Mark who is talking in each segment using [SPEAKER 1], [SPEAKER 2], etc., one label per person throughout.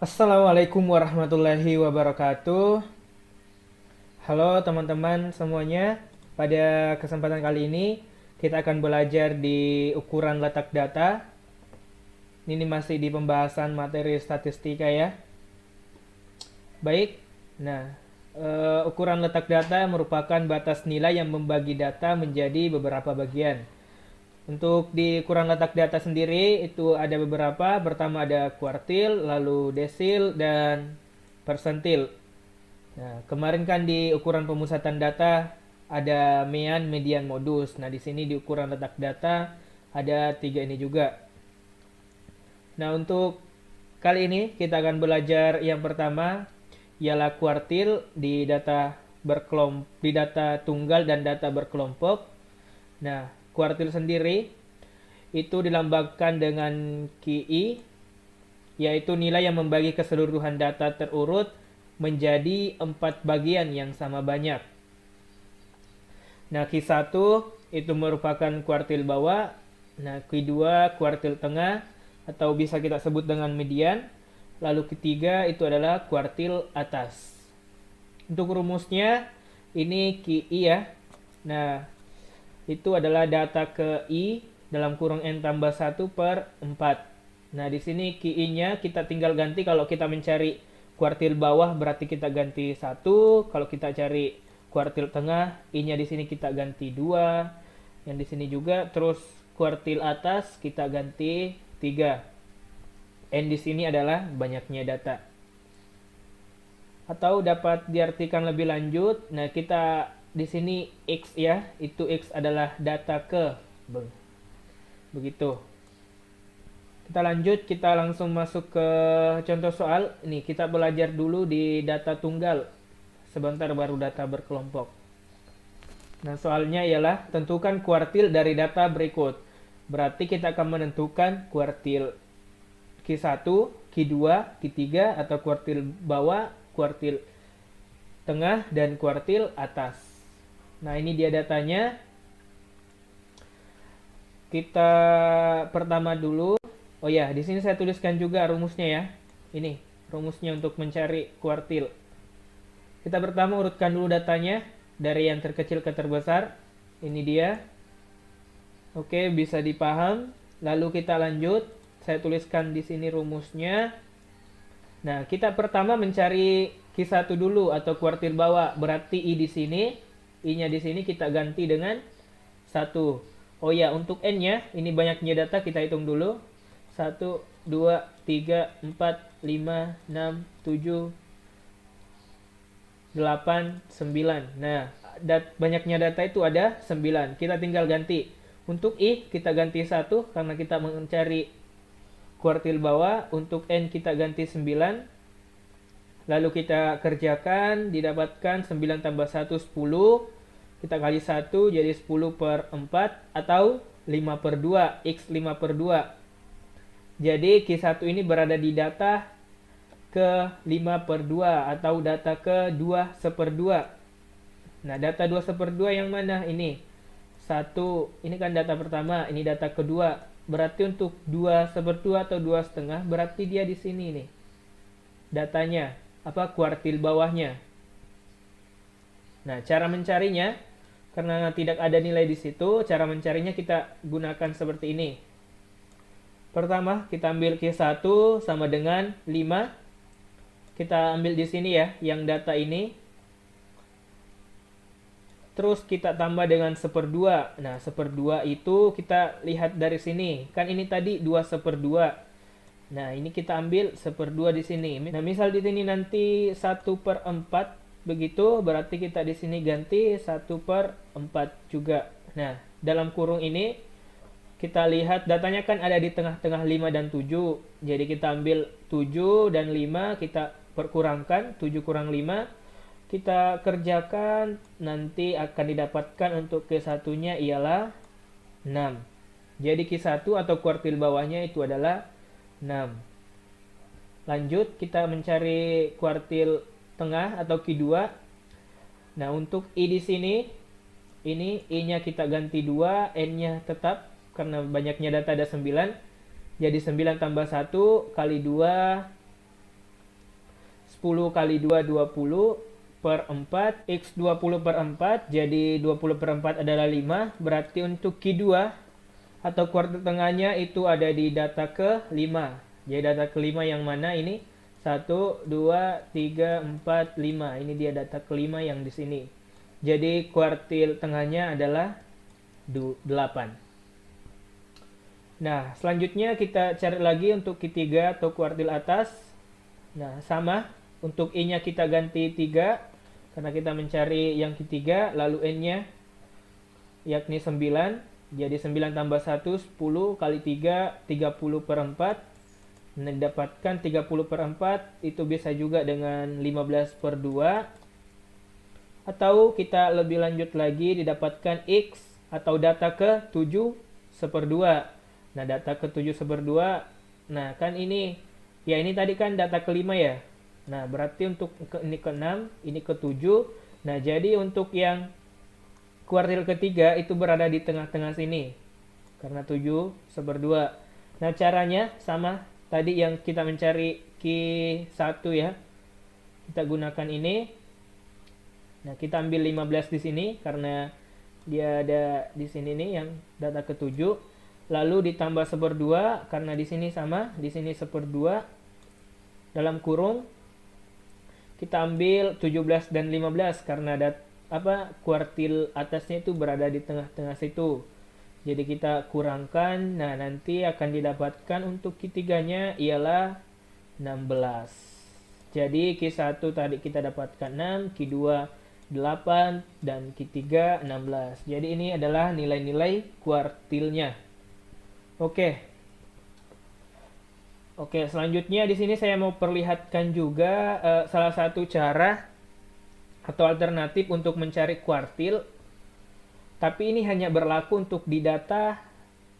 [SPEAKER 1] Assalamualaikum warahmatullahi wabarakatuh. Halo teman-teman semuanya. Pada kesempatan kali ini kita akan belajar di ukuran letak data. Ini masih di pembahasan materi statistika ya. Baik. Nah, ukuran letak data merupakan batas nilai yang membagi data menjadi beberapa bagian. Untuk di ukuran letak data sendiri itu ada beberapa. Pertama ada kuartil, lalu desil, dan persentil. Nah, kemarin kan di ukuran pemusatan data ada mean, median, modus. Nah, di sini di ukuran letak data ada tiga ini juga. Nah, untuk kali ini kita akan belajar yang pertama ialah kuartil di data tunggal dan data berkelompok. Nah, kuartil sendiri itu dilambangkan dengan KI, yaitu nilai yang membagi keseluruhan data terurut menjadi 4 bagian yang sama banyak. Nah, Q1 itu merupakan kuartil bawah. Nah, Q2 kuartil tengah atau bisa kita sebut dengan median. Lalu ketiga itu adalah kuartil atas. Untuk rumusnya ini KI ya. Nah, itu adalah data ke I dalam kurung N tambah 1 per 4. Nah, di sini KI-nya kita tinggal ganti. Kalau kita mencari kuartil bawah berarti kita ganti 1. Kalau kita cari kuartil tengah, I-nya di sini kita ganti 2. Yang di sini juga. Terus kuartil atas kita ganti 3. N di sini adalah banyaknya data. Atau dapat diartikan lebih lanjut. Nah, kita di sini X ya, itu X adalah data ke. Begitu. Kita lanjut, kita langsung masuk ke contoh soal. Ini kita belajar dulu di data tunggal. Sebentar baru data berkelompok. Nah, soalnya ialah tentukan kuartil dari data berikut. Berarti kita akan menentukan kuartil Q1, Q2, Q3 atau kuartil bawah, kuartil tengah, dan kuartil atas. Nah, ini dia datanya. Kita pertama dulu. Oh ya, di sini saya tuliskan juga rumusnya ya. Ini rumusnya untuk mencari kuartil. Kita pertama urutkan dulu datanya dari yang terkecil ke terbesar. Ini dia. Oke, bisa dipaham. Lalu kita lanjut. Saya tuliskan di sini rumusnya. Nah, kita pertama mencari Q1 dulu atau kuartil bawah. Berarti I di sini, I-nya di sini kita ganti dengan 1. Oh ya, untuk N-nya, ini banyaknya data, kita hitung dulu. 1, 2, 3, 4, 5, 6, 7, 8, 9. Nah, banyaknya data itu ada 9. Kita tinggal ganti. Untuk I, kita ganti 1 karena kita mencari kuartil bawah. Untuk N kita ganti 9. Lalu kita kerjakan, didapatkan 9 tambah 1, 10. Kita kali 1 jadi 10 per 4 atau 5 per 2, X 5 per 2. Jadi Q1 ini berada di data ke 5 per 2 atau data ke 2 seper 2. Nah, data 2 seper 2 yang mana? Ini 1, ini kan data pertama, ini data kedua. Berarti untuk 2 seper 2 atau 2 setengah, berarti dia di sini nih. Datanya, kuartil bawahnya. Nah, cara mencarinya, karena tidak ada nilai di situ, cara mencarinya kita gunakan seperti ini. Pertama, kita ambil Q1 sama dengan 5. Kita ambil di sini ya, yang data ini. Terus kita tambah dengan 1/2. Nah, 1/2 itu kita lihat dari sini. Kan ini tadi 2 1/2. Nah, ini kita ambil 1/2 di sini. Nah, misal di sini nanti 1 per 4 begitu, berarti kita di sini ganti 1 per 4 juga. Nah, dalam kurung ini kita lihat datanya kan ada di tengah-tengah 5 dan 7. Jadi kita ambil 7 dan 5, kita perkurangkan 7 kurang 5. Kita kerjakan, nanti akan didapatkan untuk Q1-nya ialah 6. Jadi Q1 atau kuartil bawahnya itu adalah 6. Lanjut, kita mencari kuartil tengah atau Q2. Nah, untuk I di sini, ini I-nya kita ganti 2, N-nya tetap karena banyaknya data ada 9. Jadi 9 tambah 1 kali 2 10 kali 2, 20 per 4. X 20 per 4, jadi 20 per 4 adalah 5. Berarti untuk Q2 atau kuartil tengahnya itu ada di data ke-5. Jadi data ke-5 yang mana ini? 1, 2, 3, 4, 5. Ini dia data ke-5 yang di sini. Jadi kuartil tengahnya adalah 8. Nah, selanjutnya kita cari lagi untuk Q3 atau kuartil atas. Nah, sama. Untuk I-nya kita ganti 3 karena kita mencari yang Q3, lalu N-nya yakni 9. Jadi 9 tambah 1, 10 kali 3, 30 per 4. Mendapatkan 30 per 4, itu bisa juga dengan 15 per 2. Atau kita lebih lanjut lagi, didapatkan X atau data ke 7 1/2. Nah, data ke 7 1/2, nah kan ini, ya ini tadi kan data ke-5 ya. Nah, berarti untuk ini ke-6, ini ke-7. Nah, jadi untuk yang kuartil ketiga itu berada di tengah-tengah sini. Karena 7 1/2. Nah, caranya sama tadi yang kita mencari Q1 ya. Kita gunakan ini. Nah, kita ambil 15 di sini karena dia ada di sini nih yang data ke-7. Lalu ditambah 1/2 karena di sini sama, di sini 1/2. Dalam kurung kita ambil 17 dan 15 karena kuartil atasnya itu berada di tengah-tengah situ. Jadi kita kurangkan, nah nanti akan didapatkan untuk Q3-nya ialah 16. Jadi Q1 tadi kita dapatkan 6, Q2 8, dan Q3 16. Jadi ini adalah nilai-nilai kuartilnya. Oke. Oke, selanjutnya di sini saya mau perlihatkan juga salah satu cara atau alternatif untuk mencari kuartil. Tapi ini hanya berlaku untuk di data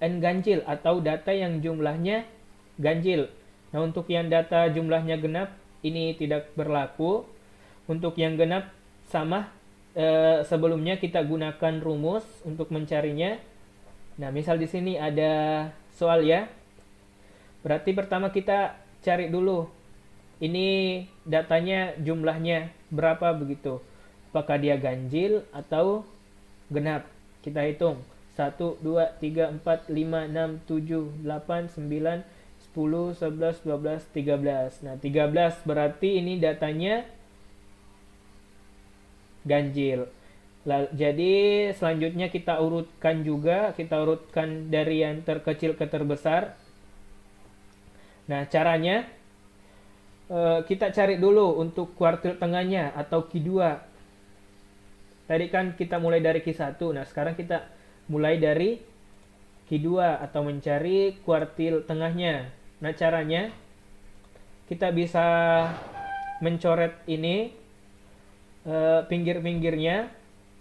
[SPEAKER 1] n ganjil atau data yang jumlahnya ganjil. Nah, untuk yang data jumlahnya genap ini tidak berlaku. Untuk yang genap sama, sebelumnya kita gunakan rumus untuk mencarinya. Nah, misal di sini ada soal ya. Berarti pertama kita cari dulu. Ini datanya jumlahnya berapa begitu. Apakah dia ganjil atau genap? Kita hitung. 1, 2, 3, 4, 5, 6, 7, 8, 9, 10, 11, 12, 13. Nah, 13 berarti ini datanya ganjil. Jadi selanjutnya kita urutkan juga. Kita urutkan dari yang terkecil ke terbesar. Nah, caranya kita cari dulu untuk kuartil tengahnya atau Q2. Tadi kan kita mulai dari Q1. Nah, sekarang kita mulai dari Q2 atau mencari kuartil tengahnya. Nah, caranya kita bisa mencoret ini pinggir-pinggirnya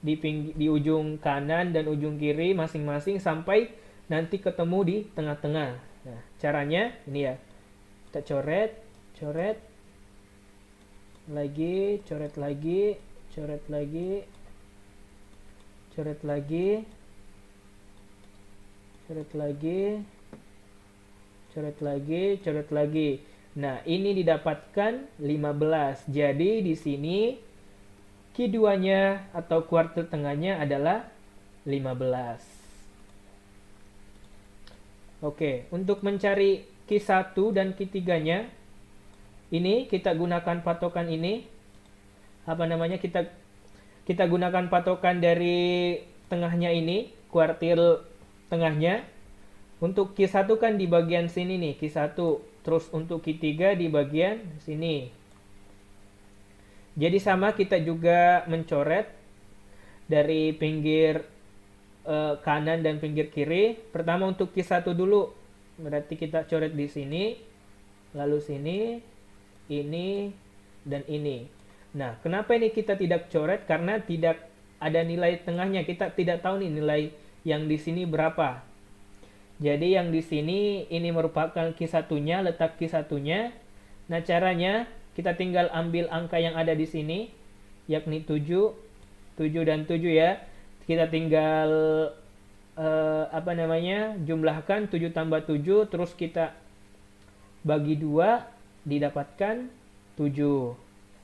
[SPEAKER 1] di ujung kanan dan ujung kiri masing-masing sampai nanti ketemu di tengah-tengah. Nah, caranya ini ya. Kita coret lagi, coret lagi, coret lagi, coret lagi, coret lagi, coret lagi, coret lagi. Nah, ini didapatkan 15. Jadi di sini Q2-nya atau kuartil tengahnya adalah 15. Oke, untuk mencari Q1 dan Q3-nya ini kita gunakan patokan ini. Apa namanya? Kita gunakan patokan dari tengahnya ini, kuartil tengahnya. Untuk Q1 kan di bagian sini nih, Q1. Terus untuk Q3 di bagian sini. Jadi sama, kita juga mencoret dari pinggir kanan dan pinggir kiri. Pertama untuk Q1 dulu. Berarti kita coret di sini, lalu sini, ini, dan ini. Nah, kenapa ini kita tidak coret? Karena tidak ada nilai tengahnya. Kita tidak tahu nih nilai yang di sini berapa. Jadi yang di sini ini merupakan Q1-nya, letak Q1-nya. Nah, caranya kita tinggal ambil angka yang ada di sini, yakni 7 dan 7 ya. Kita tinggal jumlahkan 7 tambah 7, terus kita bagi 2, didapatkan 7.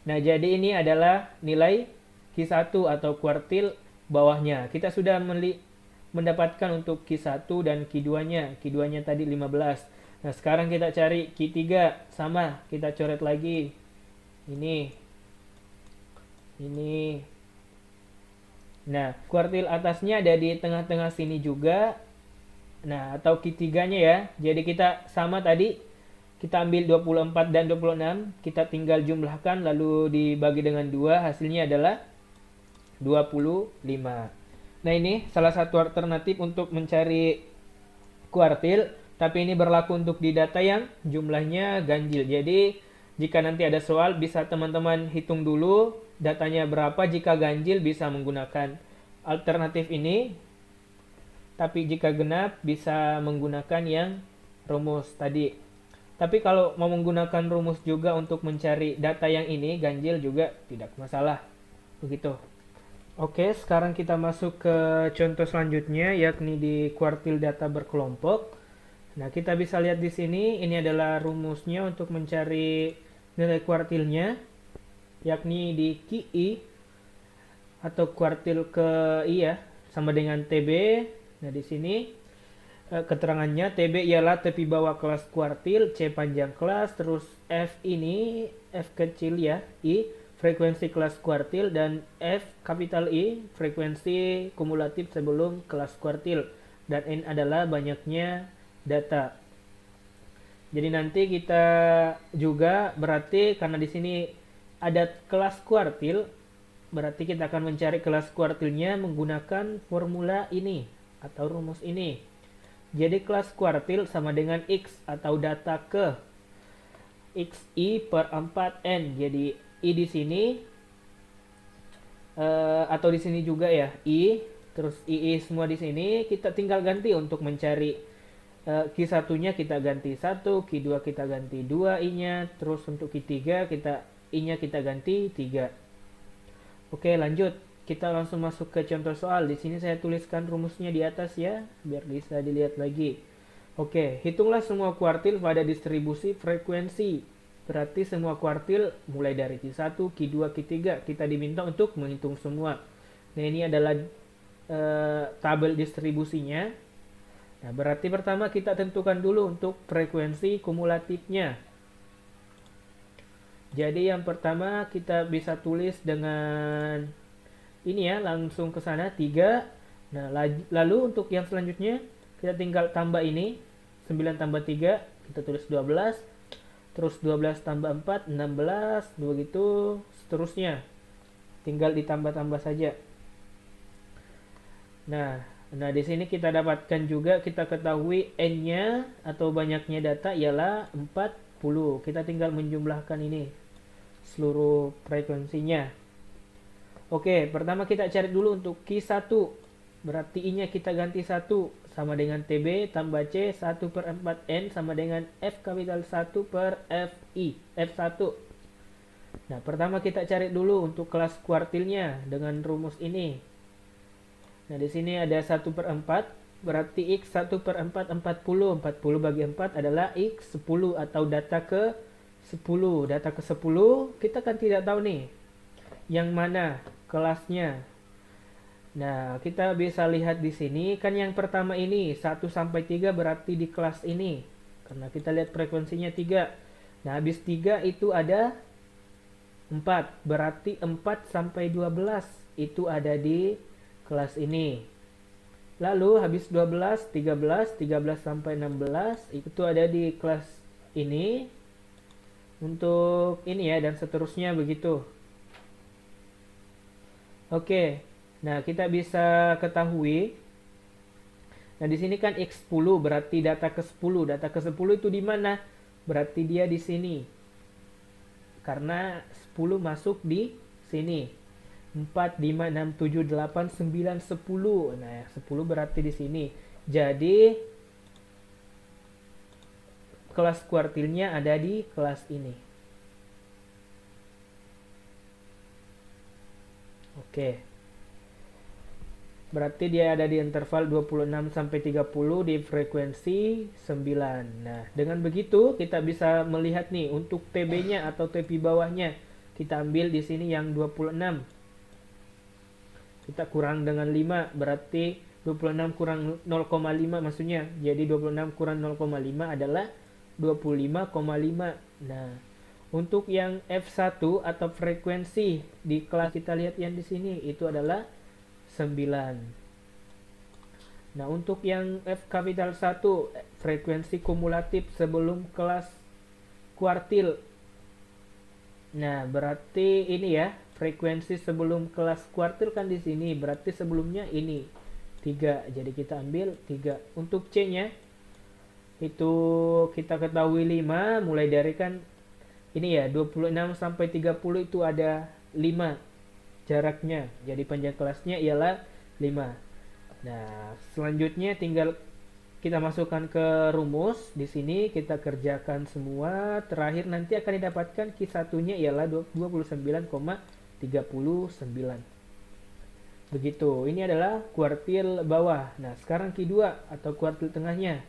[SPEAKER 1] Nah, jadi ini adalah nilai Q1 atau kuartil bawahnya. Kita sudah mendapatkan untuk Q1 dan Q2-nya. Q2-nya tadi 15. Nah, sekarang kita cari Q3. Sama, kita coret lagi. Ini. Ini. Nah, kuartil atasnya ada di tengah-tengah sini juga. Nah, atau Q3-nya ya. Jadi kita sama tadi. Kita ambil 24 dan 26. Kita tinggal jumlahkan lalu dibagi dengan 2. Hasilnya adalah 25. Nah, ini salah satu alternatif untuk mencari kuartil, tapi ini berlaku untuk di data yang jumlahnya ganjil. Jadi, jika nanti ada soal, bisa teman-teman hitung dulu datanya berapa. Jika ganjil, bisa menggunakan alternatif ini. Tapi jika genap, bisa menggunakan yang rumus tadi. Tapi kalau mau menggunakan rumus juga untuk mencari data yang ini, ganjil juga tidak masalah. Begitu. Oke, sekarang kita masuk ke contoh selanjutnya, yakni di kuartil data berkelompok. Nah, kita bisa lihat di sini, ini adalah rumusnya untuk mencari nilai kuartilnya, yakni di QI atau kuartil ke I ya, sama dengan TB. Nah, di sini keterangannya TB ialah tepi bawah kelas kuartil, C panjang kelas, terus F ini F kecil ya, I frekuensi kelas kuartil, dan F kapital I frekuensi kumulatif sebelum kelas kuartil, dan N adalah banyaknya data. Jadi nanti kita juga berarti karena di sini ada kelas kuartil, berarti kita akan mencari kelas kuartilnya menggunakan formula ini atau rumus ini. Jadi kelas kuartil sama dengan X atau data ke XI per 4N. Jadi I di sini atau di sini juga ya I, terus II semua di sini kita tinggal ganti untuk mencari Q1-nya kita ganti 1, Q2 kita ganti 2 I-nya, terus untuk Q3 I-nya kita ganti 3. Oke, lanjut. Kita langsung masuk ke contoh soal. Di sini saya tuliskan rumusnya di atas ya, biar bisa dilihat lagi. Oke, hitunglah semua kuartil pada distribusi frekuensi. Berarti semua kuartil mulai dari Q1, Q2, Q3. Kita diminta untuk menghitung semua. Nah, ini adalah tabel distribusinya. Nah, berarti pertama kita tentukan dulu untuk frekuensi kumulatifnya. Jadi yang pertama kita bisa tulis dengan ini ya, langsung ke sana 3. Nah, lalu untuk yang selanjutnya kita tinggal tambah ini 9 tambah 3, kita tulis 12. Terus 12 tambah 4 16, begitu seterusnya. Tinggal ditambah-tambah saja. Nah, di sini kita dapatkan juga, kita ketahui N-nya atau banyaknya data ialah 40. Kita tinggal menjumlahkan ini seluruh frekuensinya. Oke, pertama kita cari dulu untuk Q1. Berarti I-nya kita ganti 1 sama dengan TB tambah C 1 per 4N sama dengan F kapital 1 per FI, F1. Nah, pertama kita cari dulu untuk kelas kuartilnya dengan rumus ini. Nah, di sini ada 1 per 4, berarti X 1 per 4, 40. 40 bagi 4 adalah X 10 atau data ke 10. Data ke 10 kita kan tidak tahu nih yang mana kelasnya. Nah, kita bisa lihat di sini kan yang pertama ini 1 sampai 3 berarti di kelas ini. Karena kita lihat frekuensinya 3. Nah, habis 3 itu ada 4. Berarti 4 sampai 12 itu ada di kelas ini. Lalu habis 12, 13, 13 sampai 16 itu ada di kelas ini. Untuk ini ya, dan seterusnya begitu. Oke, nah kita bisa ketahui. Nah, di sini kan X10 berarti data ke-10. Data ke-10 itu di mana? Berarti dia di sini. Karena 10 masuk di sini. 4, 5, 6, 7, 8, 9, 10. Nah, 10 berarti di sini. Jadi kelas kuartilnya ada di kelas ini. Oke. Berarti dia ada di interval 26 sampai 30 di frekuensi 9. Nah, dengan begitu kita bisa melihat nih untuk TB-nya atau TP bawahnya. Kita ambil di sini yang 26. Kita kurang dengan 5, berarti 26 kurang 0,5 maksudnya. Jadi 26 kurang 0,5 adalah 25,5. Nah, untuk yang F1 atau frekuensi di kelas kita lihat yang di sini itu adalah 9. Nah, untuk yang F kapital 1 frekuensi kumulatif sebelum kelas kuartil. Nah, berarti ini ya, frekuensi sebelum kelas kuartil kan di sini, berarti sebelumnya ini 3. Jadi kita ambil 3. Untuk C-nya itu kita ketahui 5, mulai dari kan ini ya 26 sampai 30 itu ada 5 jaraknya. Jadi panjang kelasnya ialah 5. Nah, selanjutnya tinggal kita masukkan ke rumus. Di sini kita kerjakan semua. Terakhir nanti akan didapatkan Q1-nya ialah 29,39. Begitu. Ini adalah kuartil bawah. Nah, sekarang Q2 atau kuartil tengahnya.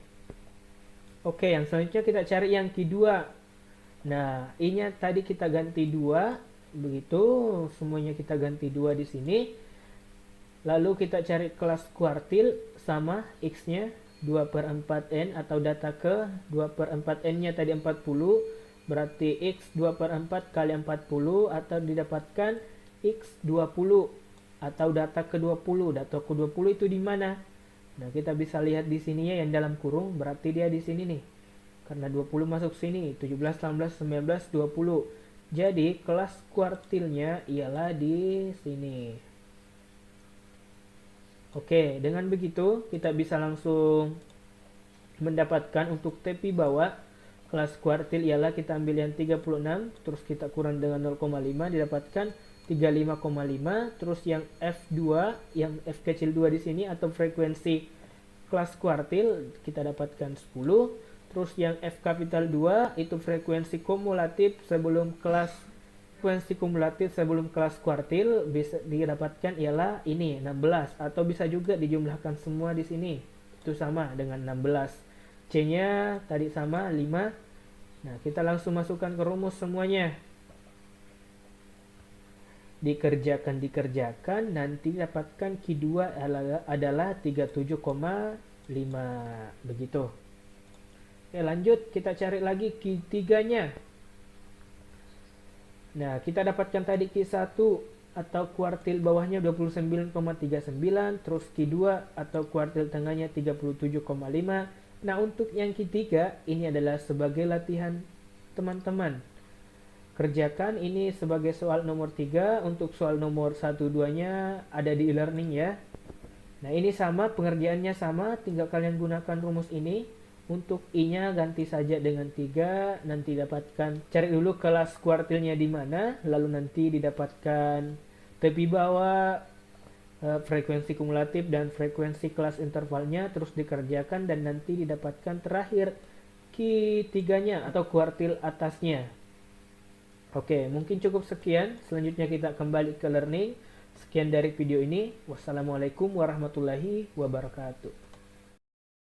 [SPEAKER 1] Oke, yang selanjutnya kita cari yang Q2. Nah, ini tadi kita ganti 2. Begitu, semuanya kita ganti 2 di sini. Lalu kita cari kelas kuartil sama X-nya 2/4N atau data ke 2/4N-nya tadi 40. Berarti X 2/4 kali 40 atau didapatkan X 20 atau data ke 20. Data ke 20 itu di mana? Nah, kita bisa lihat di sini ya yang dalam kurung, berarti dia di sini nih. Karena 20 masuk sini, 17, 18, 19, 20. Jadi kelas kuartilnya ialah di sini. Oke, dengan begitu kita bisa langsung mendapatkan untuk TP bawah kelas kuartil ialah kita ambil yang 36, terus kita kurang dengan 0,5 didapatkan 35,5, terus yang F2, yang F kecil 2 di sini atau frekuensi kelas kuartil kita dapatkan 10. Terus yang F kapital 2 itu frekuensi kumulatif sebelum kelas kuartil bisa didapatkan ialah ini 16 atau bisa juga dijumlahkan semua di sini. Itu sama dengan 16. C-nya tadi sama 5. Nah, kita langsung masukkan ke rumus semuanya. Dikerjakan nanti dapatkan Q2 adalah 37,5. Begitu. Oke, lanjut kita cari lagi Q3-nya. Nah, kita dapatkan tadi Q1 atau kuartil bawahnya 29,39, terus Q2 atau kuartil tengahnya 37,5. Nah, untuk yang Q3 ini adalah sebagai latihan teman-teman. Kerjakan ini sebagai soal nomor 3, untuk soal nomor 1-2-nya ada di e-learning ya. Nah, ini sama, pengerjaannya sama, tinggal kalian gunakan rumus ini. Untuk I-nya ganti saja dengan 3, nanti dapatkan, cari dulu kelas kuartilnya di mana, lalu nanti didapatkan TP bawah, frekuensi kumulatif dan frekuensi kelas intervalnya, terus dikerjakan dan nanti didapatkan terakhir Q3-nya atau kuartil atasnya. Oke, mungkin cukup sekian. Selanjutnya kita kembali ke learning. Sekian dari video ini. Wassalamualaikum warahmatullahi wabarakatuh.